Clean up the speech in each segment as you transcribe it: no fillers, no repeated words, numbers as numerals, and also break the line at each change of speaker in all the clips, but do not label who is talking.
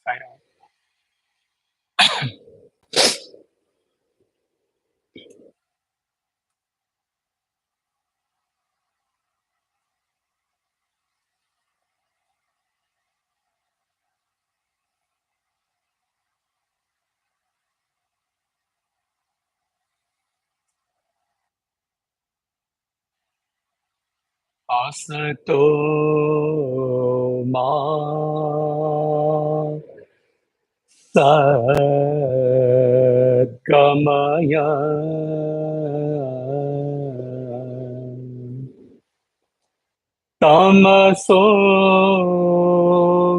I know. Asato ma sadgamaya tamaso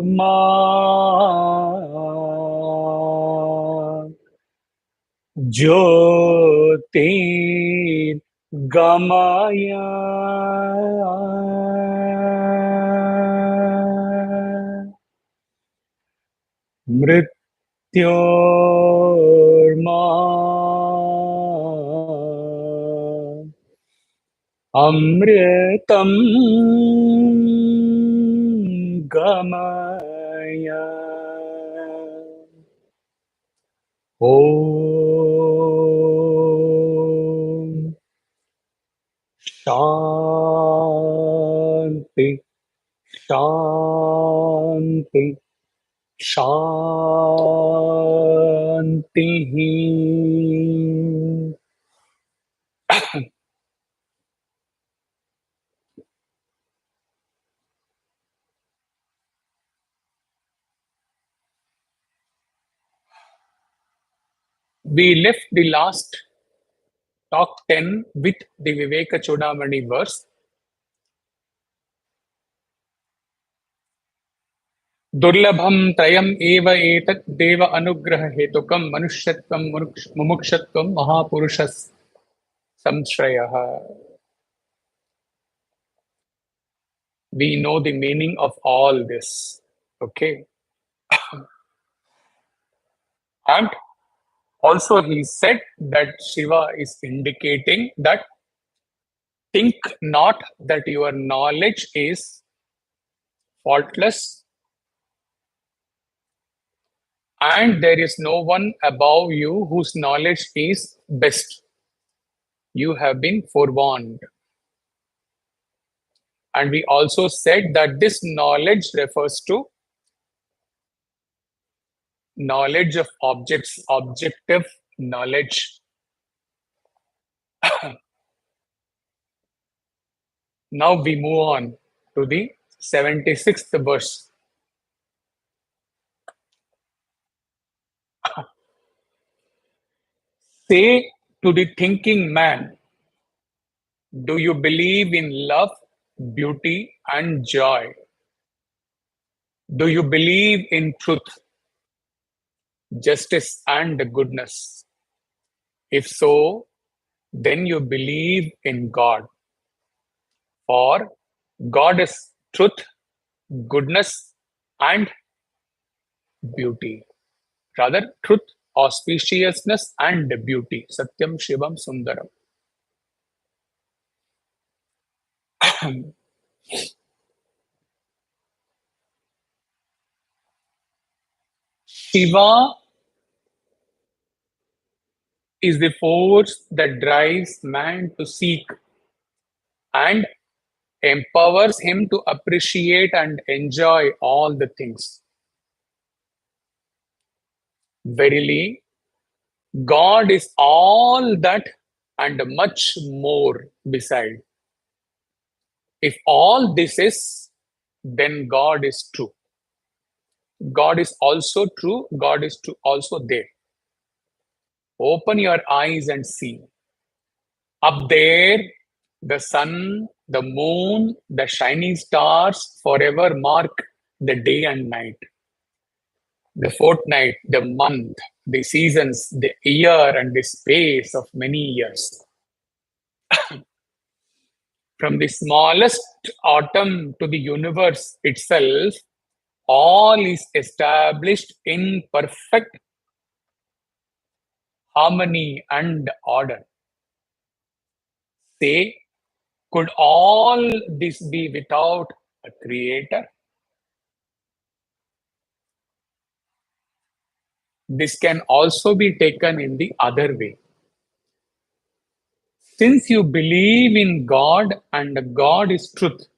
ma Jyotir Gamaya Mrityorma Amritam Gamaya Om Shanti Shanti Shanti. We left the last talk 10 with the Viveka Chodamani verse. Durlabham trayam eva etat deva anugraha hetukam manushyatkam mumukshyatkam mahapurushas samshrayaha. We know the meaning of all this. Okay. And also he said that Shiva is indicating that think not that your knowledge is faultless and there is no one above you whose knowledge is best. You have been forewarned. And we also said that this knowledge refers to knowledge of objects, objective knowledge. Now we move on to the 76th verse. Say to the thinking man, do you believe in love, beauty, and joy? Do you believe in truth, justice, and goodness? If so, then you believe in God. For God is truth, goodness, and beauty. Rather, truth, auspiciousness, and beauty. Satyam Shivam Sundaram. Shiva is the force that drives man to seek and empowers him to appreciate and enjoy all the things. Verily, God is all that and much more beside. If all this is, then God is true. God is also true. God is true also there. Open your eyes and see. Up there, the sun, the moon, the shining stars forever mark the day and night, the fortnight, the month, the seasons, the year, and the space of many years. From the smallest atom to the universe itself, all is established in perfect harmony and order. Say, could all this be without a creator? This can also be taken in the other way. Since you believe in God and God is truth,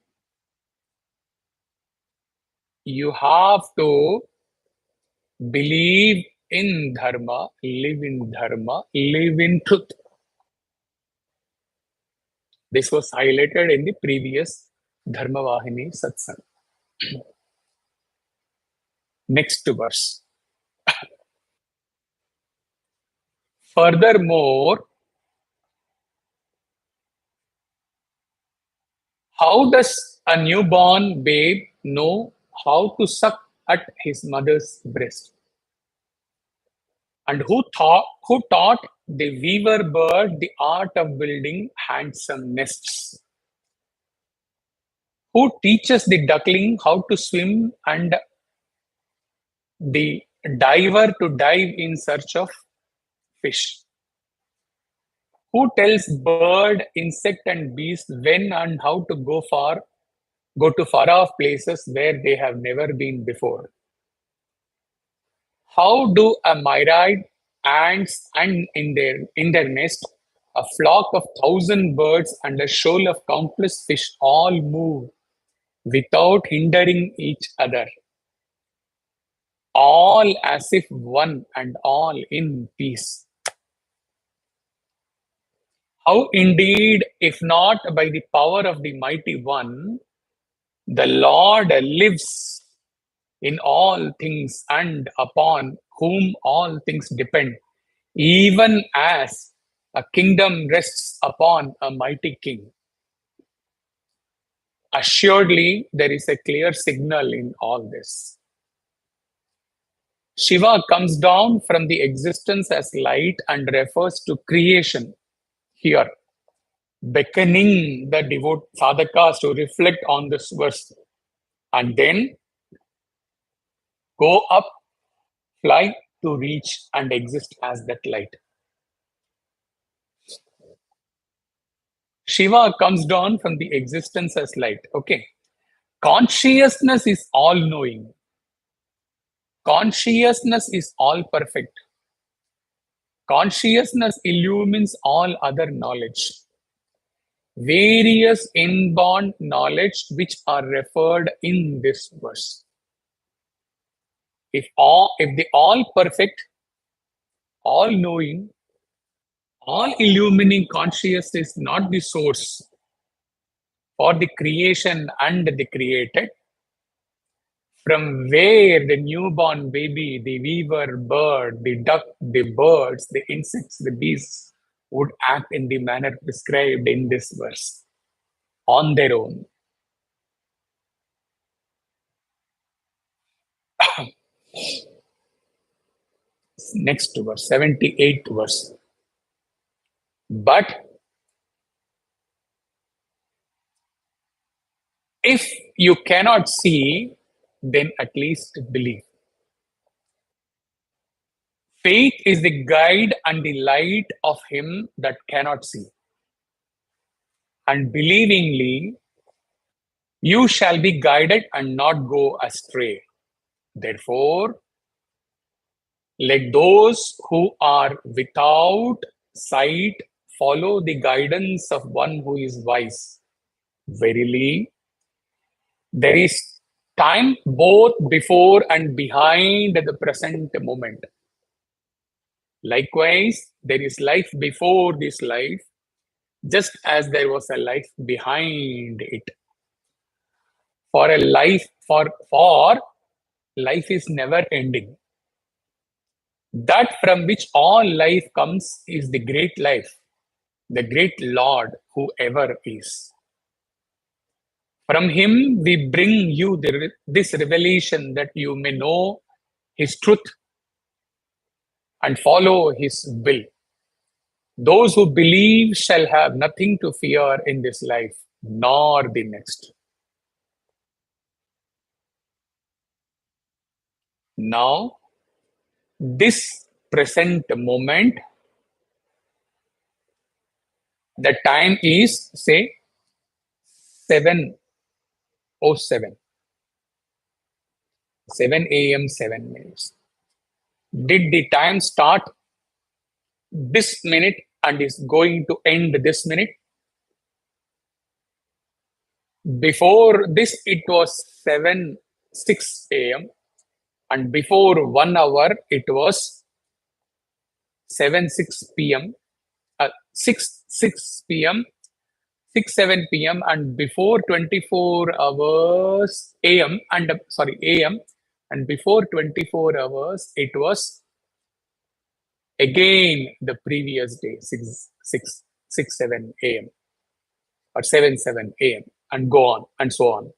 you have to believe in dharma, live in truth. This was highlighted in the previous Dharma Vahini Satsang. Next verse. Furthermore, how does a newborn babe know how to suck at his mother's breast? And who taught the weaver bird the art of building handsome nests? Who teaches the duckling how to swim and the diver to dive in search of fish? Who tells bird, insect, and beast when and how to go to far off places where they have never been before? How do a myriad ants and in their nest, a flock of 1,000 birds and a shoal of countless fish all move without hindering each other, all as if one and all in peace? How indeed, if not by the power of the mighty one, the Lord lives in all things and upon whom all things depend, even as a kingdom rests upon a mighty king. Assuredly, there is a clear signal in all this. Shiva comes down from the existence as light and refers to creation here, beckoning the devout sadhakas to reflect on this verse and then go up, fly to reach and exist as that light. Shiva comes down from the existence as light. Okay. Consciousness is all knowing. Consciousness is all perfect. Consciousness illumines all other knowledge. Various inborn knowledge which are referred in this verse. If the all perfect, all knowing, all illumining consciousness is not the source for the creation and the created, from where the newborn baby, the weaver bird, the duck, the birds, the insects, the beasts would act in the manner prescribed in this verse on their own. Next verse, 78th verse. But if you cannot see, then at least believe. Faith is the guide and the light of him that cannot see. And believingly, you shall be guided and not go astray. Therefore, let those who are without sight follow the guidance of one who is wise. Verily, there is time both before and behind the present moment. Likewise, there is life before this life, just as there was a life behind it. For life is never ending. That from which all life comes is the great life, the great Lord who ever is. From him we bring you this revelation that you may know his truth and follow his will. Those who believe shall have nothing to fear in this life, nor the next. Now, this present moment, the time is, say, 7:07, 7 a.m., 7 minutes. Did the time start this minute and is going to end this minute? Before this, it was 7 6 a.m. and before 1 hour, it was 7 6 p.m. 6 6 p.m. 6 7 p.m. and before 24 hours a.m. and sorry a.m. and before 24 hours, it was again the previous day 6 7 a.m. or 7 7 a.m. and go on and so on.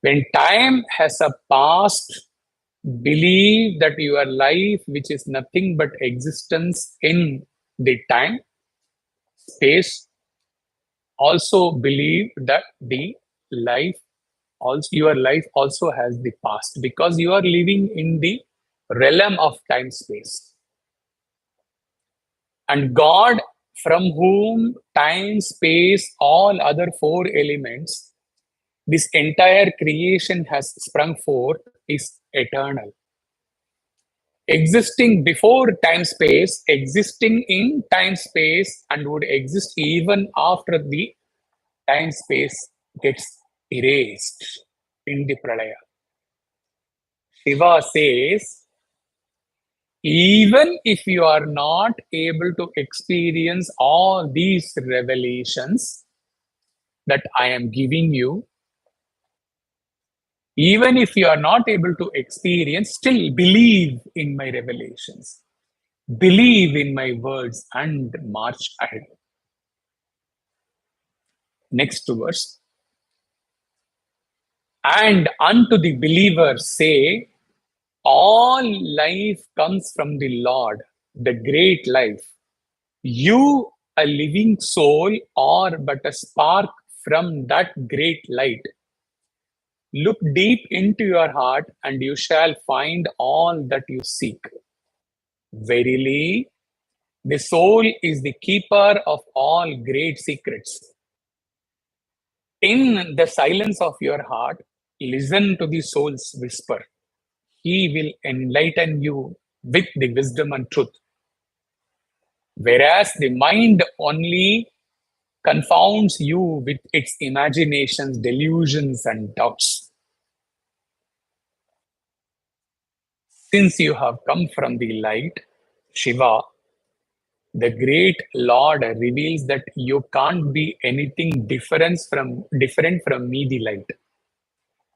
When time has a past, believe that your life, which is nothing but existence in the time, space, also believe that the life, also your life also has the past because you are living in the realm of time space. And God, from whom time, space, all other four elements, this entire creation has sprung forth, is eternal. Existing before time space, existing in time space, and would exist even after the time space gets erased in the pralaya. Shiva says, even if you are not able to experience all these revelations that I am giving you, even if you are not able to experience, still believe in my revelations, believe in my words, and march ahead. Next verse. And unto the believer say, all life comes from the Lord, the great life. You, a living soul, are but a spark from that great light. Look deep into your heart, and you shall find all that you seek. Verily, the soul is the keeper of all great secrets. In the silence of your heart, listen to the soul's whisper. He will enlighten you with the wisdom and truth. Whereas the mind only confounds you with its imaginations, delusions, and doubts. Since you have come from the light, Shiva, the great Lord reveals that you can't be anything different from me, the light,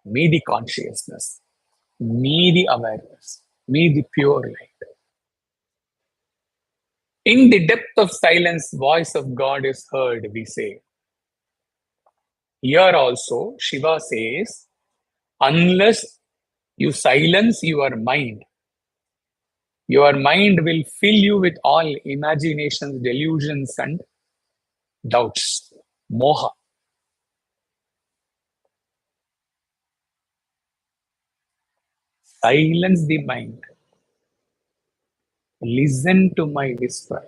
me, the consciousness, me, the awareness, me, the pure light. In the depth of silence, voice of God is heard, we say. Here also, Shiva says, unless you silence your mind will fill you with all imaginations, delusions, and doubts. Moha. Silence the mind. Listen to my whisper,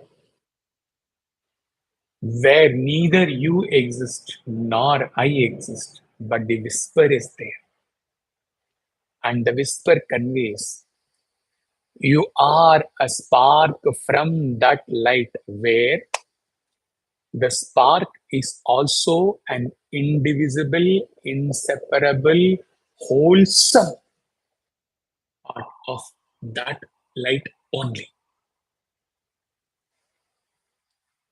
where neither you exist nor I exist, but the whisper is there. And the whisper conveys, you are a spark from that light, where the spark is also an indivisible, inseparable, wholesome part of that light only.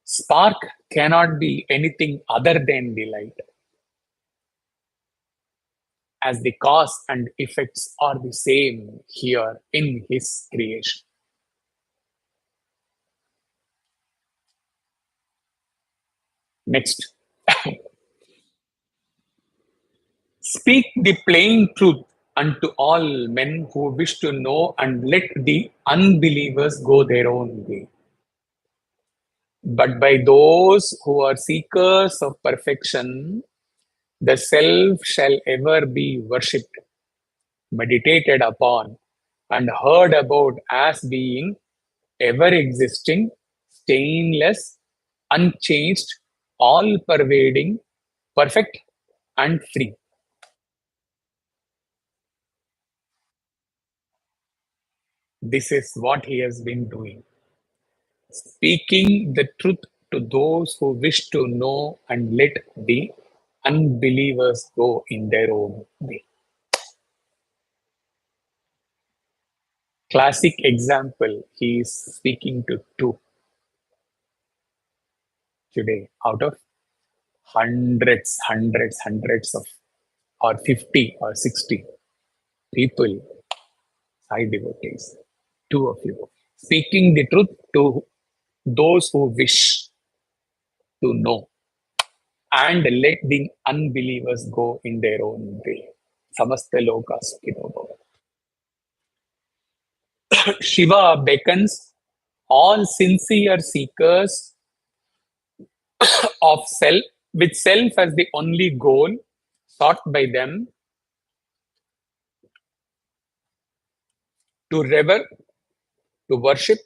Spark cannot be anything other than the light, as the cause and effects are the same here in his creation. Next. Speak the plain truth unto all men who wish to know, and let the unbelievers go their own way. But by those who are seekers of perfection, the self shall ever be worshipped, meditated upon, and heard about as being ever existing, stainless, unchanged, all pervading, perfect, and free. This is what he has been doing. Speaking the truth to those who wish to know and let the unbelievers go in their own way. Classic example, he is speaking to two today out of hundreds of, or 50 or 60 people, Sai devotees, two of you. Speaking the truth to those who wish to know and let the unbelievers go in their own way. Samasta lokas kino bhava. Shiva beckons all sincere seekers of self, with self as the only goal sought by them, to rever, to worship,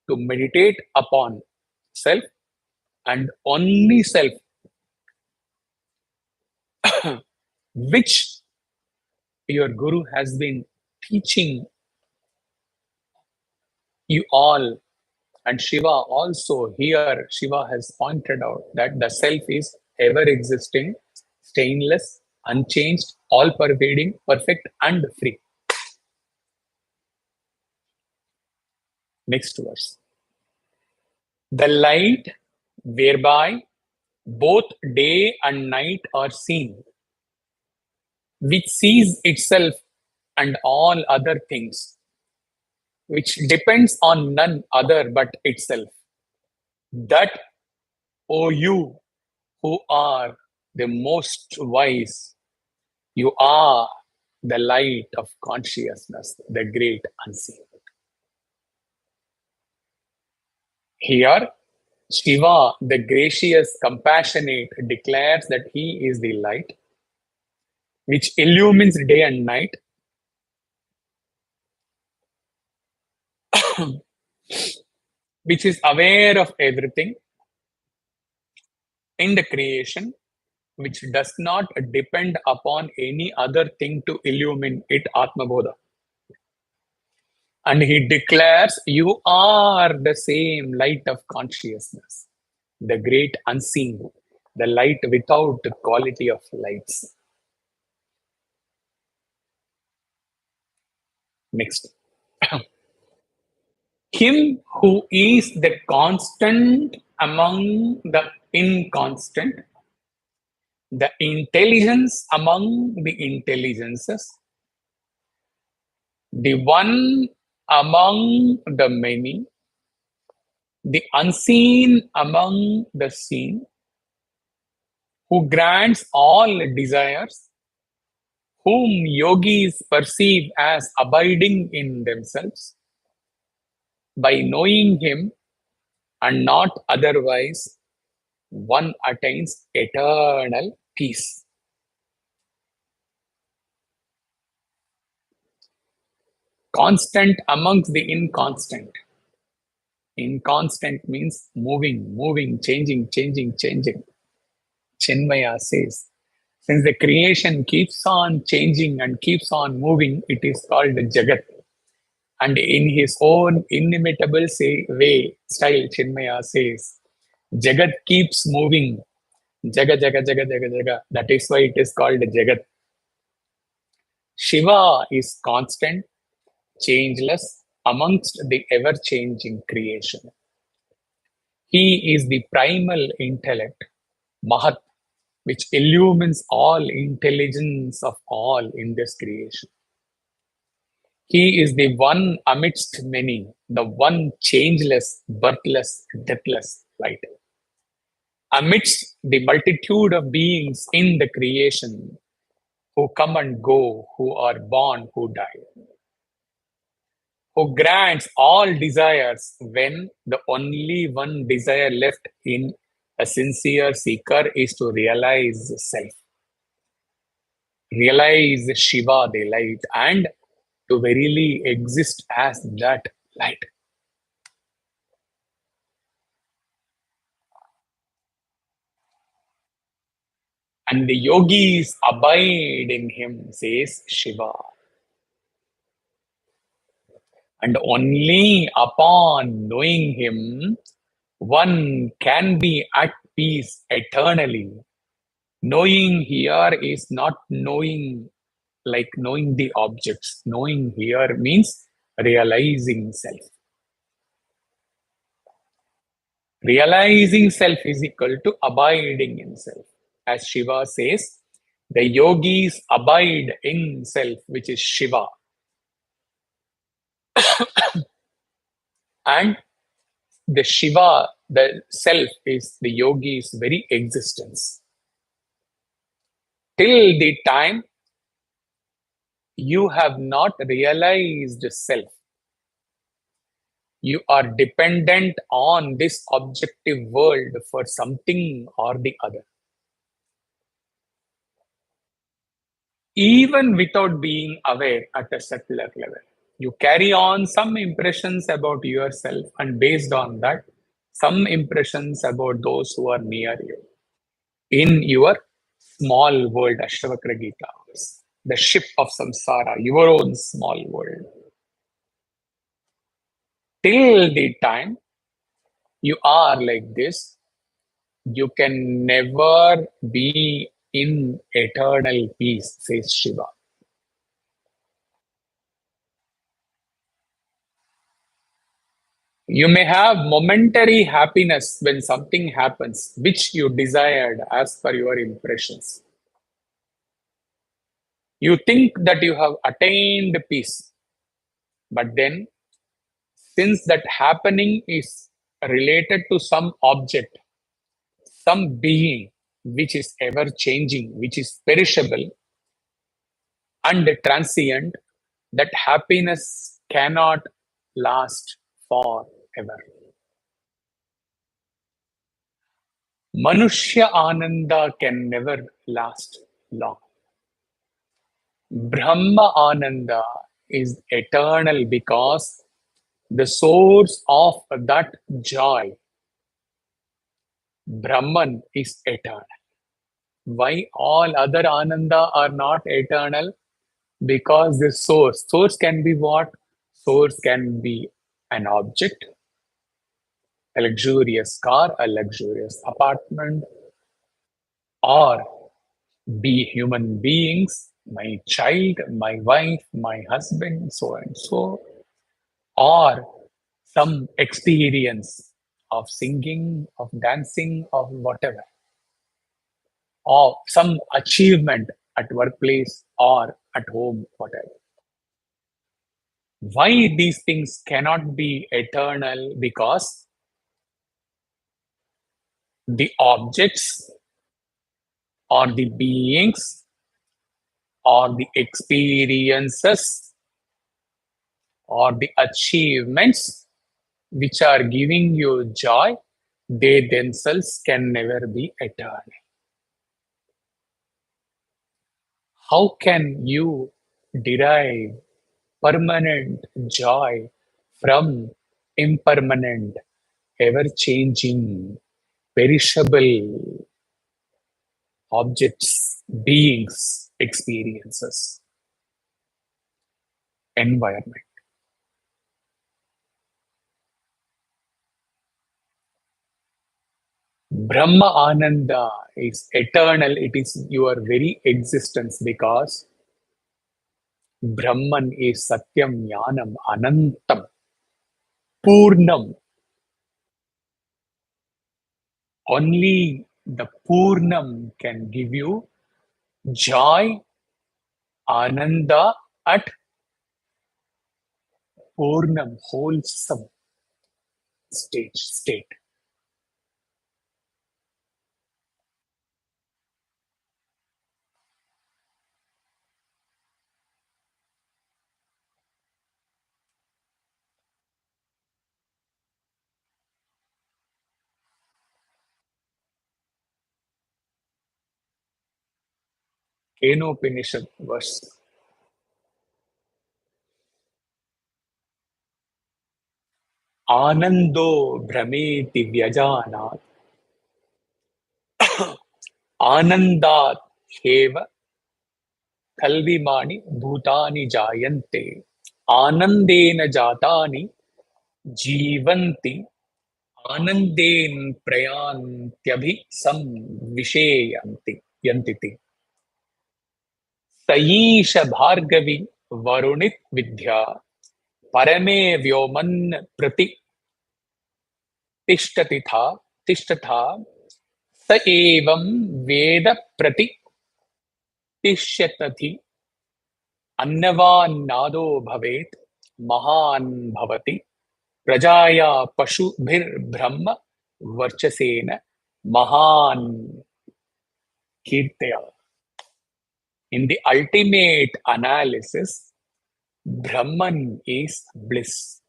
to meditate upon self and only self, which your Guru has been teaching you all. And Shiva also, here, Shiva has pointed out that the self is ever existing, stainless, unchanged, all pervading, perfect, and free. Next verse. The light whereby both day and night are seen, which sees itself and all other things, which depends on none other but itself. That, O you who are the most wise, you are the light of consciousness, the great unseen. Here, Shiva, the gracious, compassionate, declares that he is the light which illumines day and night, which is aware of everything in the creation, which does not depend upon any other thing to illumine it, Atma Bodha. And he declares, you are the same light of consciousness, the great unseen, the light without the quality of lights. Next. Him who is the constant among the inconstant, the intelligence among the intelligences, the one among the many, the unseen among the seen, who grants all desires, whom yogis perceive as abiding in themselves. By knowing him and not otherwise, one attains eternal peace. Constant amongst the inconstant. Inconstant means moving, changing. Chinmaya says, since the creation keeps on changing and keeps on moving, it is called Jagat. And in his own inimitable style, Chinmaya says, Jagat keeps moving. Jaga. That is why it is called Jagat. Shiva is constant, changeless amongst the ever-changing creation. He is the primal intellect, Mahat, which illumines all intelligence of all in this creation. He is the one amidst many, the one changeless, birthless, deathless light. Amidst the multitude of beings in the creation who come and go, who are born, who die, who grants all desires when the only one desire left in a sincere seeker is to realize self, realize Shiva, the light, and to verily exist as that light. And the yogis abide in him, says Shiva. And only upon knowing him, one can be at peace eternally. Knowing here is not knowing like knowing the objects. Knowing here means realizing self. Realizing self is equal to abiding in self. As Shiva says, the yogis abide in self, which is Shiva. And the Shiva, the self, is the yogi's very existence. Till the time you have not realized self, you are dependent on this objective world for something or the other. Even without being aware at a subtler level, you carry on some impressions about yourself, and based on that, some impressions about those who are near you. In your small world, Ashtavakra Gita, the ship of samsara, your own small world. Till the time you are like this, you can never be in eternal peace, says Shiva. You may have momentary happiness when something happens which you desired as per your impressions. You think that you have attained peace, but then, since that happening is related to some object, some being which is ever changing, which is perishable and transient, that happiness cannot last forever. Manushya Ananda can never last long. Brahma Ananda is eternal because the source of that joy, Brahman, is eternal. Why all other Ananda are not eternal? Because the source can be what? Source can be an object, a luxurious car, a luxurious apartment, or be human beings, my child, my wife, my husband, so and so, or some experience of singing, of dancing, of whatever, or some achievement at workplace or at home, whatever. Why these things cannot be eternal? Because the objects or the beings or the experiences or the achievements which are giving you joy, they themselves can never be eternal. How can you derive permanent joy from impermanent, ever changing, perishable objects, beings, experiences, environment? Brahma Ananda is eternal, it is your very existence because Brahman is Satyam Jnanam Anantam Purnam. Only the Purnam can give you joy, Ananda at Purnam, wholesome state. Kenopanishad verse. Anando Brahmeti Vyajanat Anandat Heva Kalvimani Bhutani Jayante. Anandena jatani jivanti Ananden prayantyabhi sam vishayanti yantiti. Sayisha bhargavi varunit vidya parame vyoman prati tishtati tha tishtatha sa evam veda prati tishyatati annavan nado bhavet mahan bhavati prajaya pashubhir brahma varchasena mahan kirtaya. In the ultimate analysis, Brahman is bliss.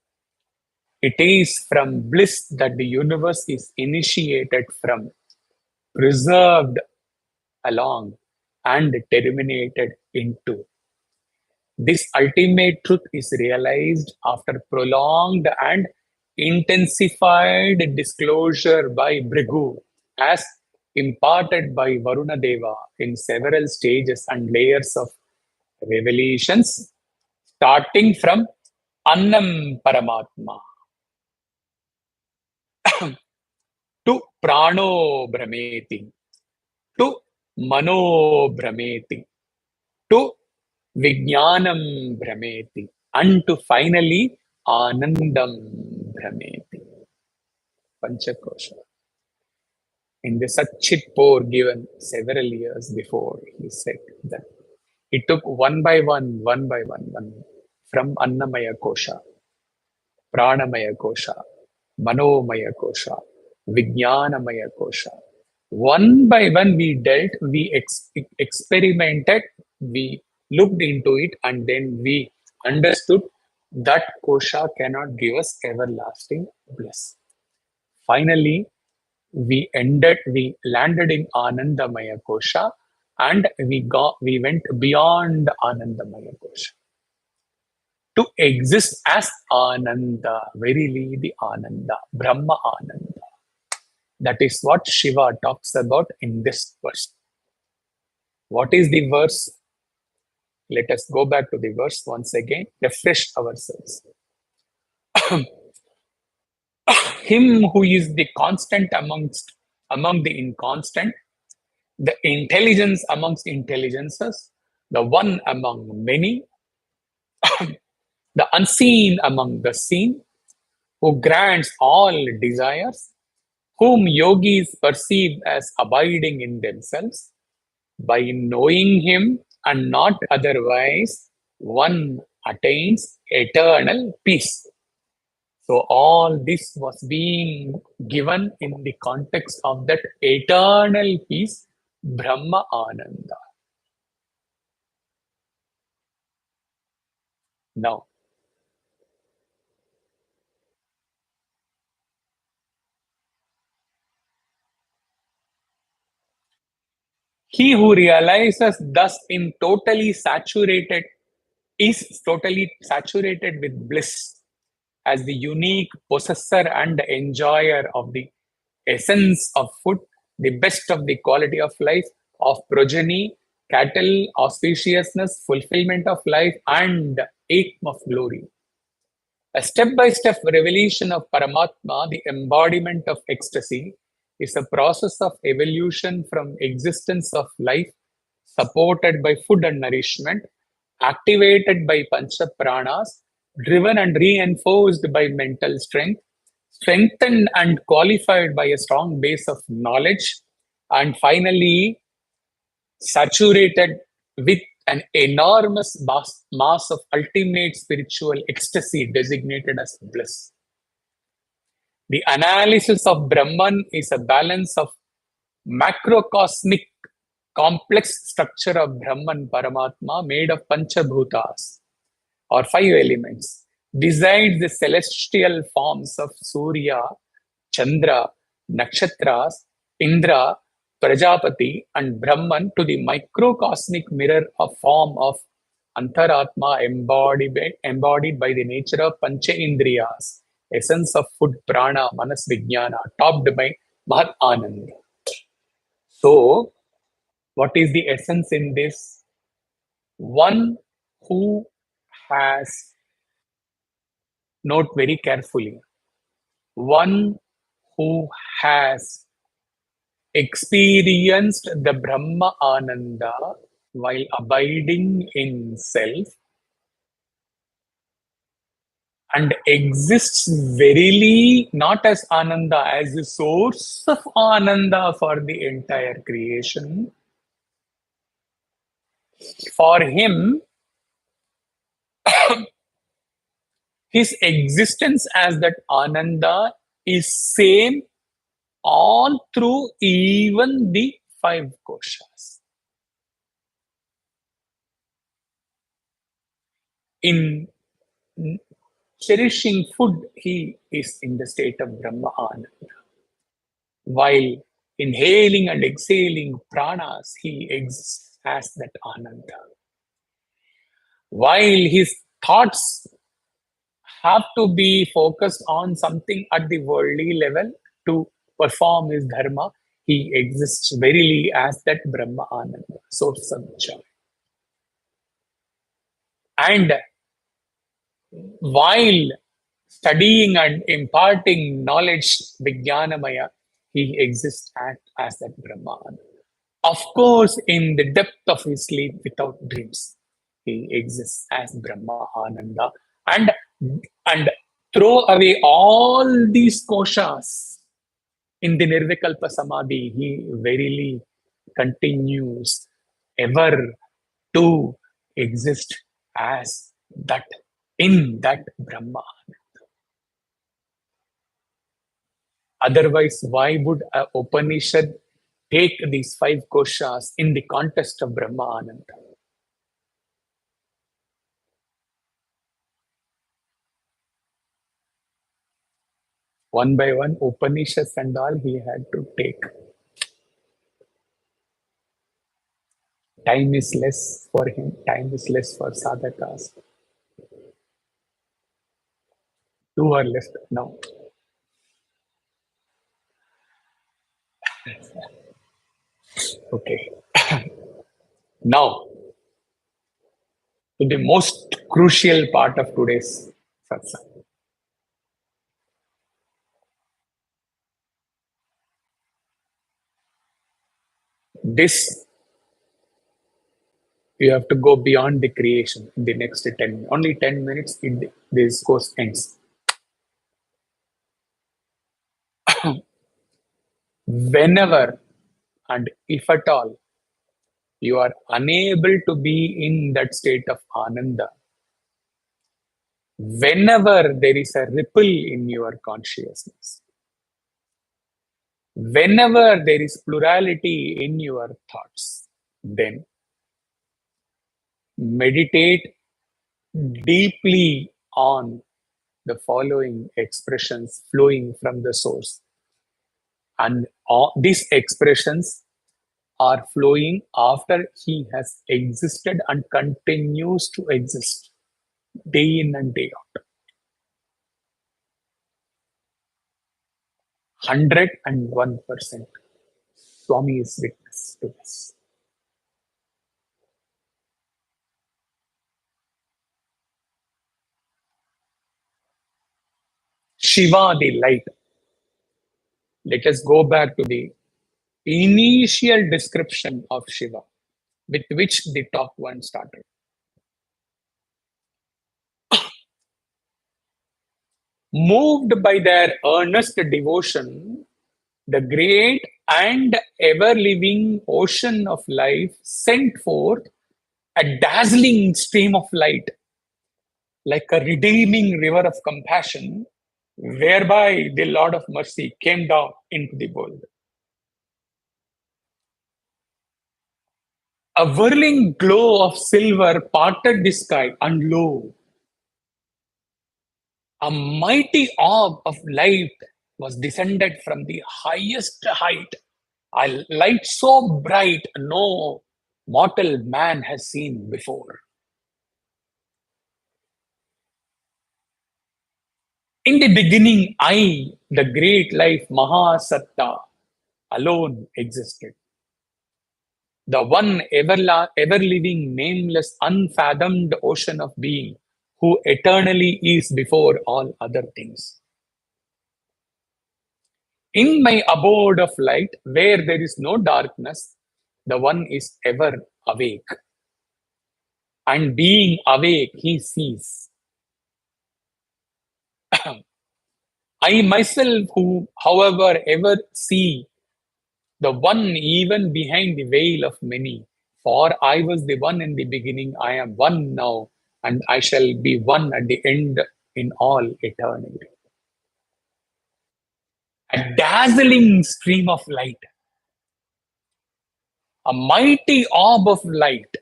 It is from bliss that the universe is initiated from, preserved along, and terminated into. This ultimate truth is realized after prolonged and intensified disclosure by Bhrigu, as imparted by Varuna Deva in several stages and layers of revelations, starting from Annam Paramatma to Prano Brahmeti, to Mano Brahmeti, to Vijnanam Brahmeti, and to finally Anandam Brahmeti. Panchakosha. In the Satchit Pour given several years before, he said that he took one by one, from Annamaya Kosha, Pranamaya Kosha, Manomaya Kosha, Vijnanamaya Kosha. One by one, we dealt, we experimented, we looked into it, and then we understood that Kosha cannot give us everlasting bliss. Finally, we landed in Anandamaya Kosha, and we went beyond Anandamaya Kosha to exist as Ananda, verily the Ananda, Brahma Ananda. That is what Shiva talks about in this verse. What is the verse? Let us go back to the verse once again, refresh ourselves. Him who is the constant among the inconstant, the intelligence amongst intelligences, the one among many, the unseen among the seen, who grants all desires, whom yogis perceive as abiding in themselves. By knowing him and not otherwise, one attains eternal peace. So, all this was being given in the context of that eternal peace, Brahma Ananda. Now, he who realizes thus in totally saturated with bliss as the unique possessor and enjoyer of the essence of food, the best of the quality of life, of progeny, cattle, auspiciousness, fulfillment of life, and aim of glory. A step by step revelation of Paramatma, the embodiment of ecstasy, is a process of evolution from existence of life supported by food and nourishment, activated by Pancha Pranas, driven and reinforced by mental strength, strengthened and qualified by a strong base of knowledge, and finally saturated with an enormous mass of ultimate spiritual ecstasy designated as bliss. The analysis of Brahman is a balance of macrocosmic complex structure of Brahman Paramatma made of Panchabhutas or five elements, besides the celestial forms of Surya, Chandra, Nakshatras, Indra, Prajapati, and Brahman to the microcosmic mirror of form of Antaratma embodied by the nature of Pancha Indriyas, essence of food, prana, manas, vijnana, topped by Mahat Anand. So, what is the essence in this? One who has Note very carefully. One who has experienced the Brahma Ananda while abiding in self and exists verily not as Ananda, as the source of Ananda for the entire creation. For him, his existence as that Ananda is same all through even the five koshas. In cherishing food, he is in the state of Brahma Ananda. While inhaling and exhaling pranas, he exists as that Ananda. While his thoughts have to be focused on something at the worldly level to perform his dharma, he exists verily as that Brahma Ananda, source of joy. And while studying and imparting knowledge, Vijnanamaya, he exists as that Brahman. Of course, in the depth of his sleep without dreams, he exists as Brahma Ananda. And throw away all these koshas in the Nirvikalpa Samadhi, he verily continues ever to exist as that, in that Brahma. Otherwise, why would a Upanishad take these five koshas in the context of Brahma Ananda? One by one, Upanishads and all he had to take. Time is less for him, time is less for sadhakas. Two are left now. Okay. Now, to the most crucial part of today's satsang. This, you have to go beyond the creation in the next 10 minutes. Only 10 minutes, this course ends. Whenever and if at all you are unable to be in that state of Ananda, whenever there is a ripple in your consciousness, whenever there is plurality in your thoughts, then meditate deeply on the following expressions flowing from the source. And all these expressions are flowing after he has existed and continues to exist day in and day out. 101%. Swami is witness to this. Shiva, the light. Let us go back to the initial description of Shiva, with which the talk one started. Moved by their earnest devotion, the great and ever-living ocean of life sent forth a dazzling stream of light, like a redeeming river of compassion, whereby the Lord of mercy came down into the world. A whirling glow of silver parted the sky, and lo, a mighty orb of light was descended from the highest height, a light so bright no mortal man has seen before. In the beginning, I, the great life Mahasatta, alone existed. The one ever living, nameless, unfathomed ocean of being, who eternally is before all other things. In my abode of light, where there is no darkness, the one is ever awake. And being awake, he sees. I myself, who, however, ever see the one even behind the veil of many. For I was the one in the beginning, I am one now, and I shall be one at the end in all eternity. A dazzling stream of light, a mighty orb of light,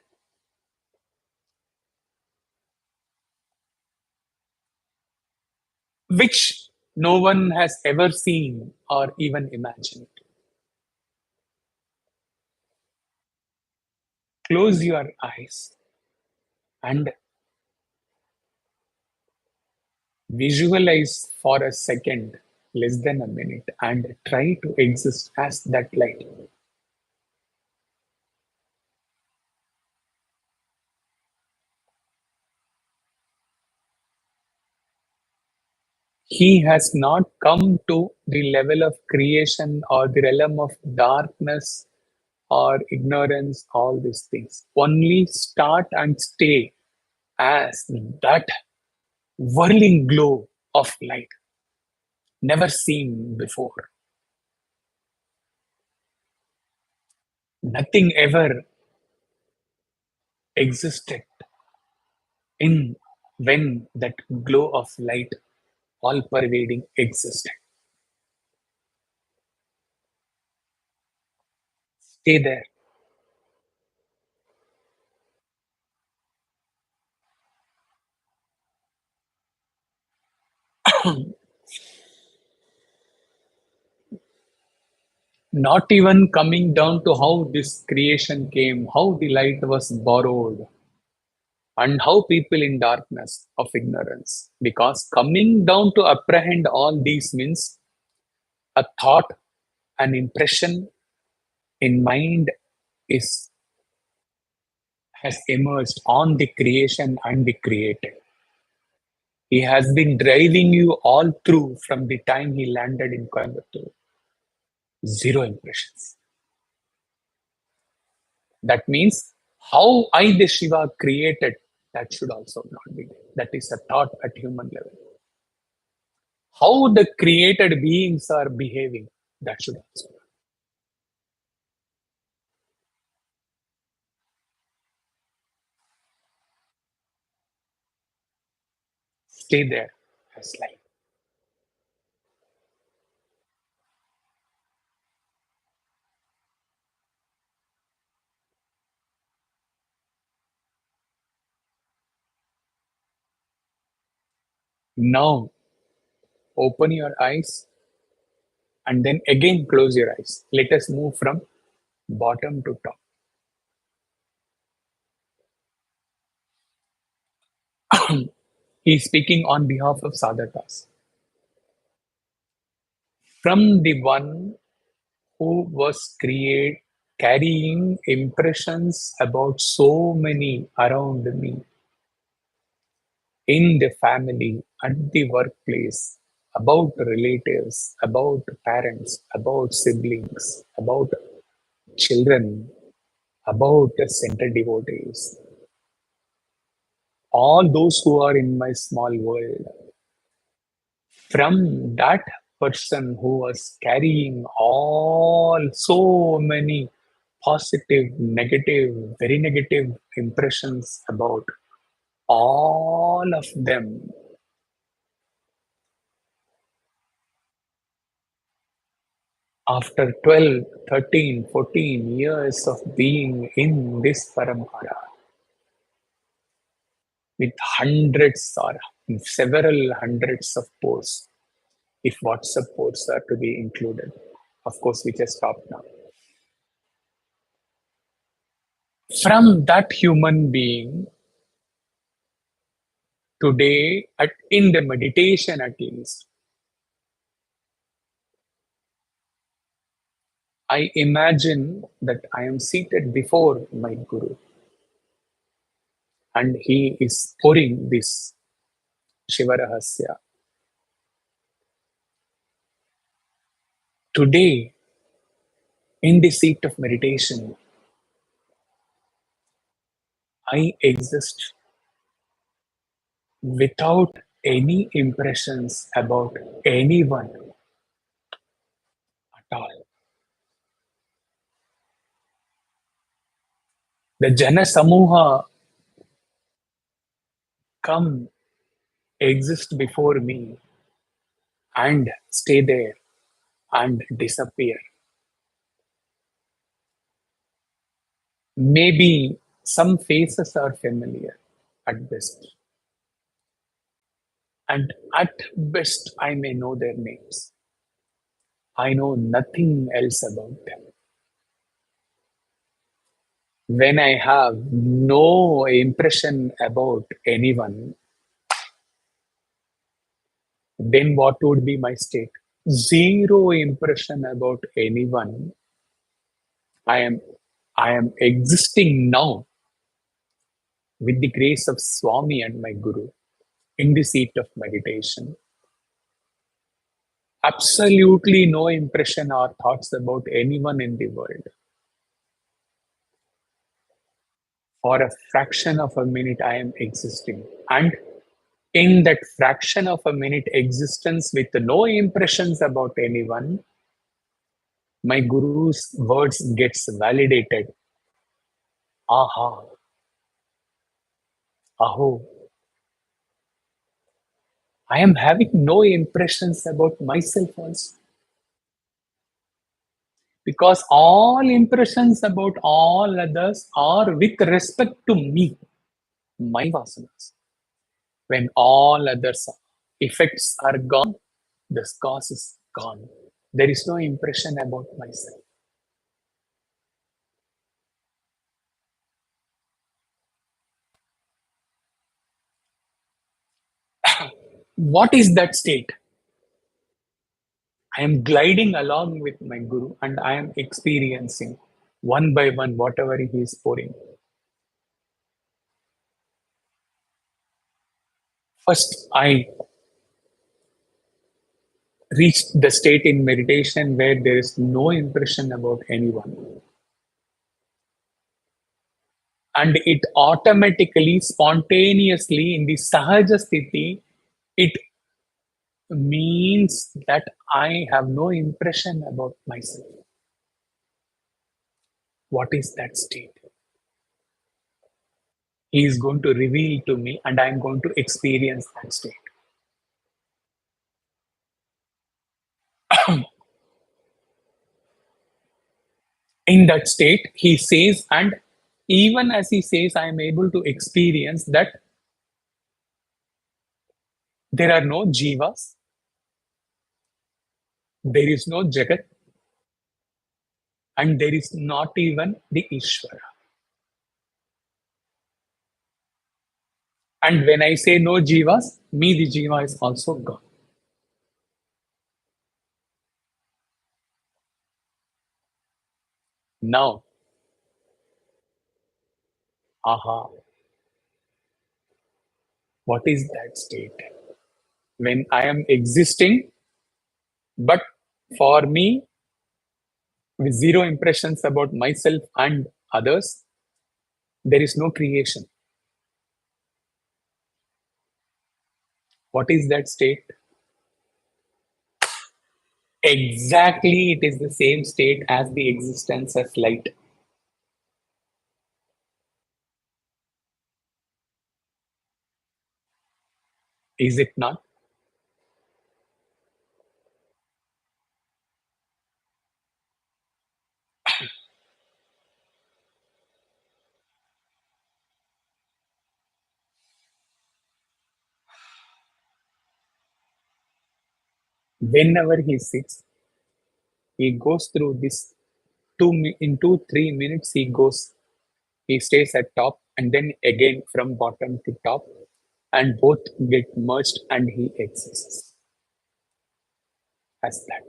which no one has ever seen or even imagined. Close your eyes and visualize for a second, less than a minute, and try to exist as that light. He has not come to the level of creation or the realm of darkness or ignorance, all these things. Only start and stay as that whirling glow of light, never seen before. Nothing ever existed in when that glow of light, all pervading, existed. Stay there. Not even coming down to how this creation came, how the light was borrowed, and how people in darkness of ignorance. Because coming down to apprehend all these means a thought, an impression in mind is has emerged on the creation and the created. He has been driving you all through from the time he landed in Coimbatore. Zero impressions. That means how I, the Shiva, created, that should also not be there. That is a thought at human level. How the created beings are behaving, that should also not. Stay there as light. Now, open your eyes and then again close your eyes. Let us move from bottom to top. He is speaking on behalf of sadhakas. From the one who was carrying impressions about so many around me, in the family, at the workplace, about relatives, about parents, about siblings, about children, about center devotees, all those who are in my small world. From that person who was carrying all so many positive, negative, very negative impressions about all of them, after 12, 13, 14 years of being in this parampara, with hundreds or several hundreds of posts, if WhatsApp posts are to be included, of course, we just stopped now. From that human being, today, in the meditation at least, I imagine that I am seated before my Guru and he is pouring this Shiva Rahasya. Today, in the seat of meditation, I exist without any impressions about anyone at all. The Jana Samuha come, exist before me, and stay there and disappear. Maybe some faces are familiar at best, and at best I may know their names. I know nothing else about them. When I have no impression about anyone, then what would be my state? Zero impression about anyone. I am I am existing now with the grace of Swami and my Guru in the seat of meditation. Absolutely no impression or thoughts about anyone in the world. For a fraction of a minute, I am existing. And in that fraction of a minute existence with no impressions about anyone, my Guru's words gets validated. Aha, aho, I am having no impressions about myself also. Because all impressions about all others are with respect to me, my vasanas. When all others effects are gone, the cause is gone. There is no impression about myself. What is that state? I am gliding along with my Guru and I am experiencing one by one whatever he is pouring. First, I reached the state in meditation where there is no impression about anyone. And it automatically, spontaneously, in the Sahaja Sthiti, it means that I have no impression about myself. What is that state? He is going to reveal to me, and I am going to experience that state. In that state, he says, and even as he says, I am able to experience that there are no jivas, there is no jagat, and there is not even the Ishvara. And when I say no jivas, me, the jiva, is also gone. Now, aha, what is that state? When I am existing, but for me, with zero impressions about myself and others, there is no creation. What is that state? Exactly, it is the same state as the existence as light. Is it not? Whenever he sits, he goes through this in 2 3 minutes. He stays at top, and then again from bottom to top, and both get merged, and he exists as that.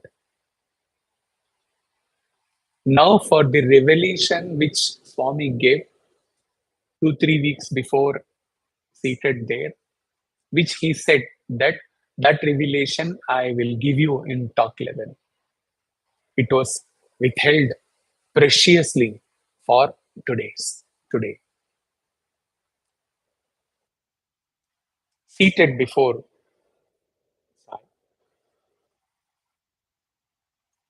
Now, for the revelation which Swami gave 2 3 weeks before, seated there, which he said that that revelation I will give you in talk 11. It was withheld preciously for today. Seated before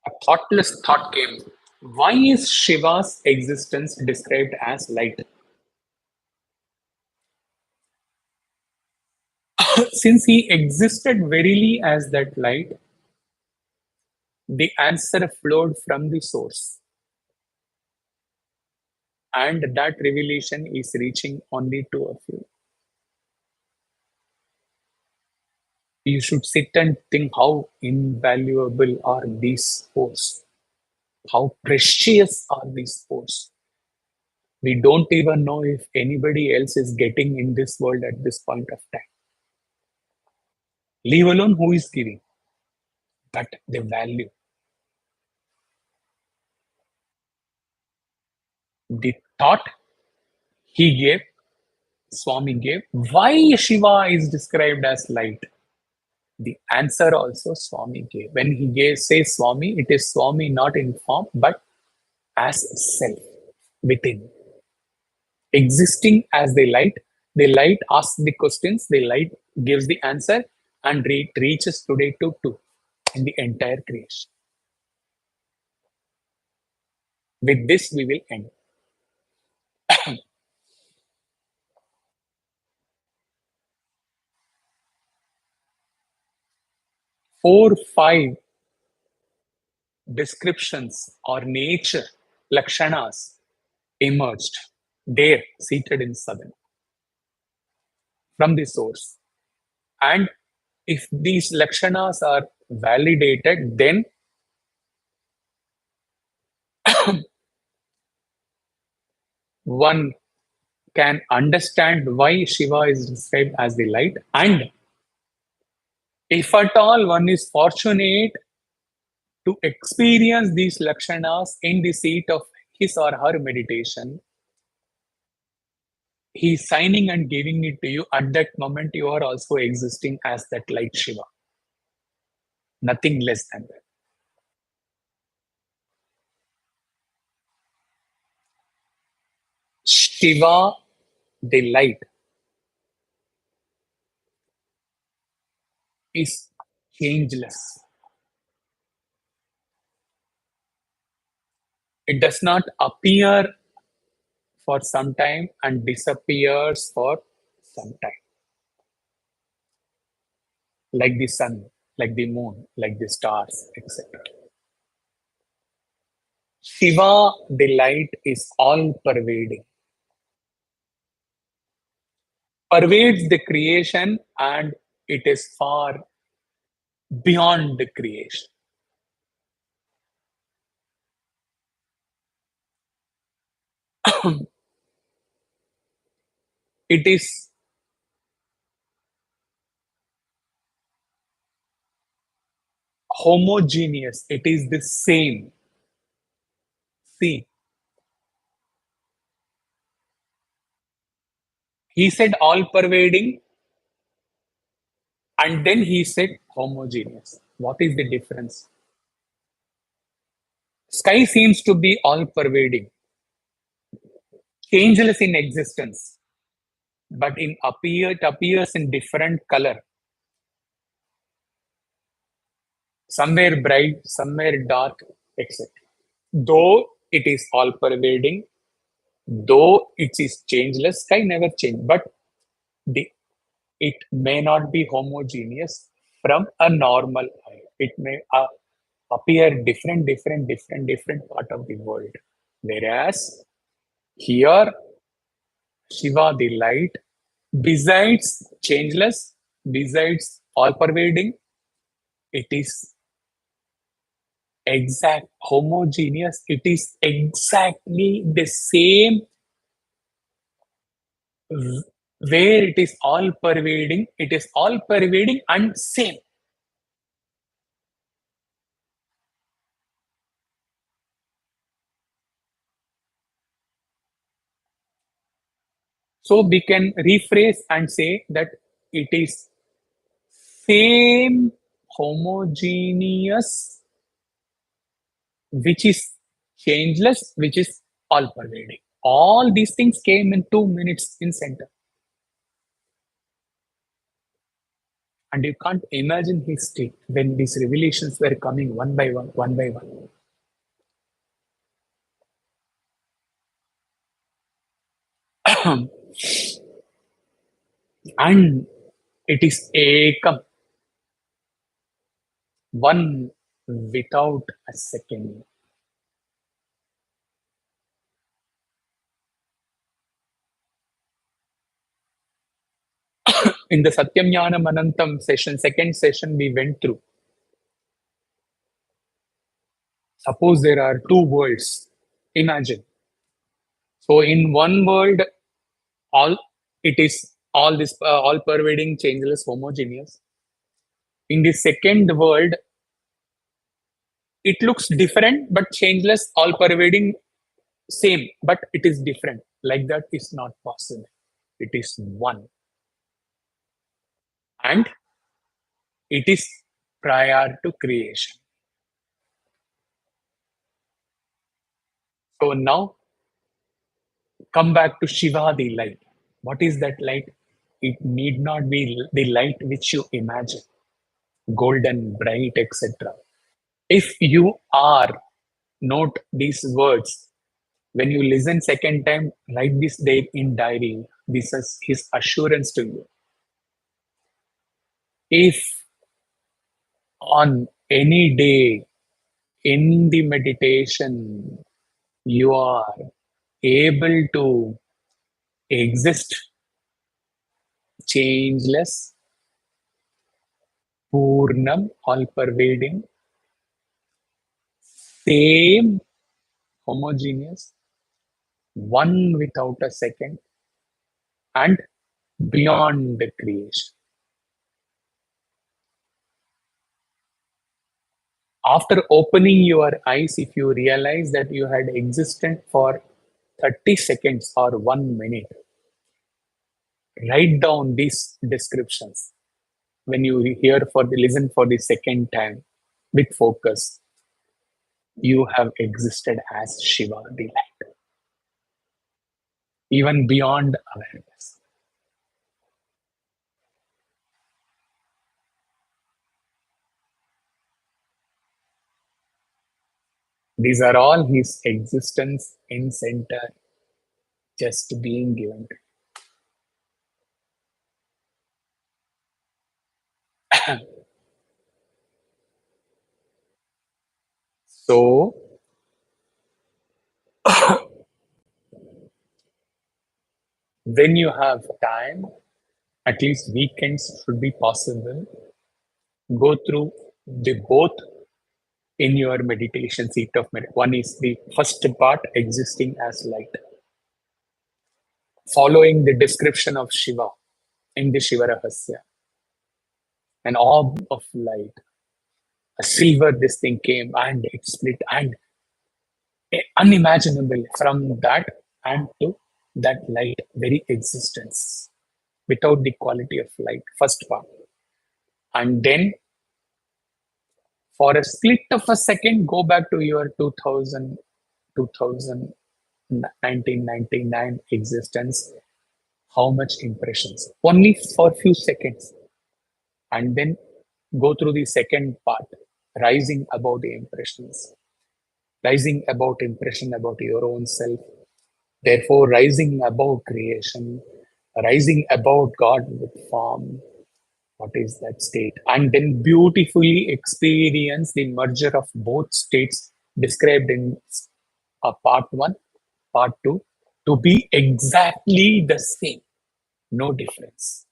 a thoughtless thought came. Why is Shiva's existence described as light? Since he existed verily as that light, the answer flowed from the source. And that revelation is reaching only to a few. You should sit and think how invaluable are these spores, how precious are these spores. We don't even know if anybody else is getting in this world at this point of time. Leave alone who is giving, but the value, the thought he gave, Swami gave. Why Shiva is described as light? The answer also Swami gave. When he gave, says Swami, it is Swami not in form, but as self within. Existing as the light asks the questions, the light gives the answer, and it reaches today to two in the entire creation. With this, we will end. 4, 5 descriptions or nature, lakshanas, emerged there, seated in southern, from the source. And if these lakshanas are validated, then one can understand why Shiva is described as the light. And if at all one is fortunate to experience these lakshanas in the seat of his or her meditation, he is signing and giving it to you. At that moment, you are also existing as that light Shiva. Nothing less than that. Shiva, the light, is changeless. It does not appear for some time and disappears for some time. Like the sun, like the moon, like the stars, etc. Shiva, the light, is all pervading, pervades the creation, and it is far beyond the creation. It is homogeneous, it is the same. See, he said all pervading, and then he said homogeneous. What is the difference? Sky seems to be all pervading, changeless in existence, but it appears in different color. Somewhere bright, somewhere dark, etc. Though it is all pervading, though it is changeless, sky never change, but the it may not be homogeneous from a normal eye. It may appear different part of the world. Whereas here, Shiva, the light, besides changeless, besides all pervading, it is exact homogeneous. It is exactly the same where it is all pervading. It is all pervading and same. So we can rephrase and say that it is same homogeneous, which is changeless, which is all pervading. All these things came in 2 minutes in center. And you can't imagine his state when these revelations were coming one by one, one by one. And it is Ekam, one without a second. In the Satyam Jnanam Anantam session, second session we went through. Suppose there are two worlds. Imagine. So in one world, all it is all this all pervading, changeless, homogeneous. In the second world, it looks different but changeless, all pervading, same, but it is different. Like that is not possible. It is one. And it is prior to creation. So now come back to Shiva, the light. What is that light? It need not be the light which you imagine, golden, bright, etc. If you are, note these words. When you listen second time, write this date in diary. This is his assurance to you. If on any day in the meditation you are able to exist changeless, Purnam, all pervading, same, homogeneous, one without a second, and beyond the creation. After opening your eyes, if you realize that you had existed for 30 seconds or 1 minute, write down these descriptions. When you hear for the listen for the second time with focus, you have existed as Shiva, the light, even beyond awareness. These are all his existence in center, just being given. So, when you have time, at least weekends should be possible. Go through the both in your meditation seat of meditation. One is the first part, existing as light, following the description of Shiva in the Shiva Rahasya, an orb of light, a silver this thing came and it split and unimaginable from that and to that light, very existence without the quality of light, first part. And then for a split of a second, go back to your 2000, 2000, 1999 existence. How much impressions? Only for a few seconds. And then go through the second part, rising above the impressions, rising about impression about your own self, therefore rising above creation, rising above God with form. What is that state? And then beautifully experience the merger of both states described in part one, part two, to be exactly the same, no difference.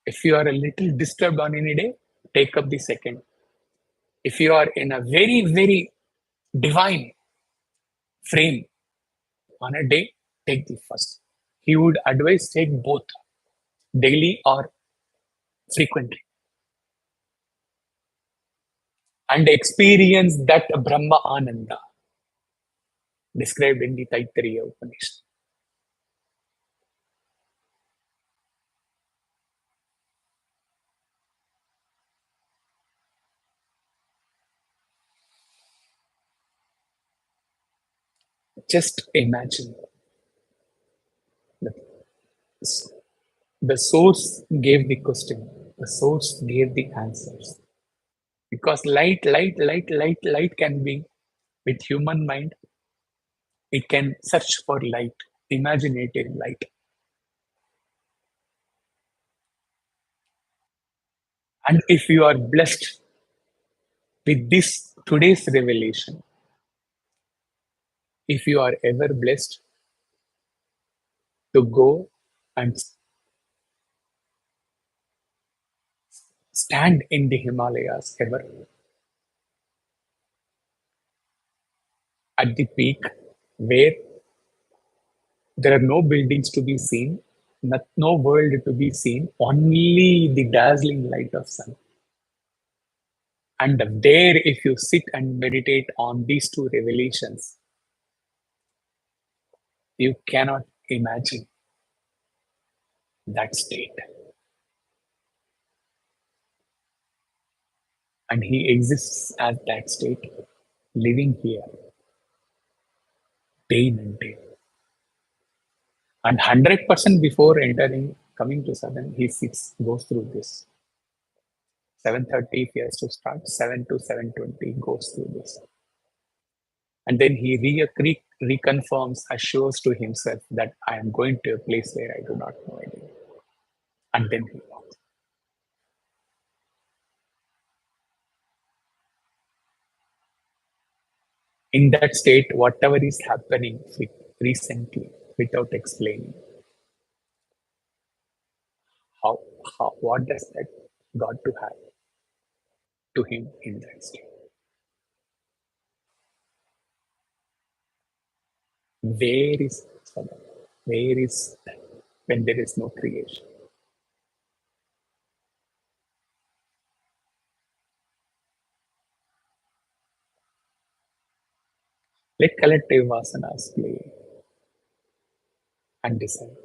If you are a little disturbed on any day, take up the second. If you are in a very, very divine frame on a day, take the first. He would advise take both daily or frequently and experience that Brahma Ananda described in the Taittiriya Upanishad. Just imagine that the source gave the question, the source gave the answers. Because light can be, with human mind, it can search for light, imaginative light. And if you are blessed with this today's revelation, if you are ever blessed to go and stand in the Himalayas ever at the peak where there are no buildings to be seen, no world to be seen, only the dazzling light of sun. And there, if you sit and meditate on these two revelations, you cannot imagine that state. And he exists at that state, living here, day in and day. And 100% before entering, coming to seven, he sits, goes through this. 7:30 if he has to start, 7 to 7:20 goes through this. And then he reconfirms, assures to himself that I am going to a place where I do not know anything. And then he walks. In that state, whatever is happening recently, without explaining, how, what does that got to have to him in that state? Where is Sada? Where is that when there is no creation? Let collective vasanas play and decide.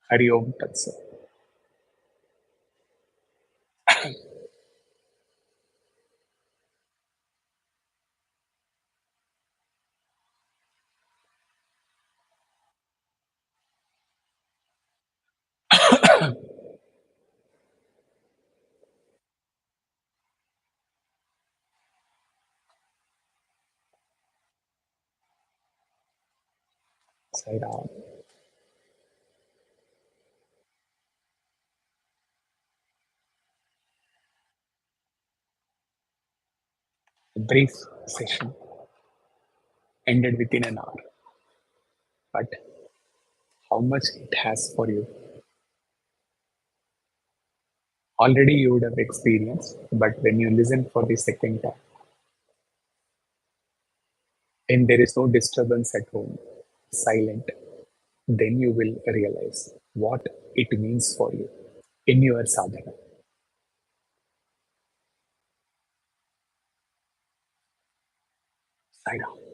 Hari Om Tat Sat. Sai Ram. A brief session ended within an hour. But how much it has for you, already you would have experienced. But when you listen for the second time, and there is no disturbance at home, silent, then you will realize what it means for you in your sadhana. Sai Ram.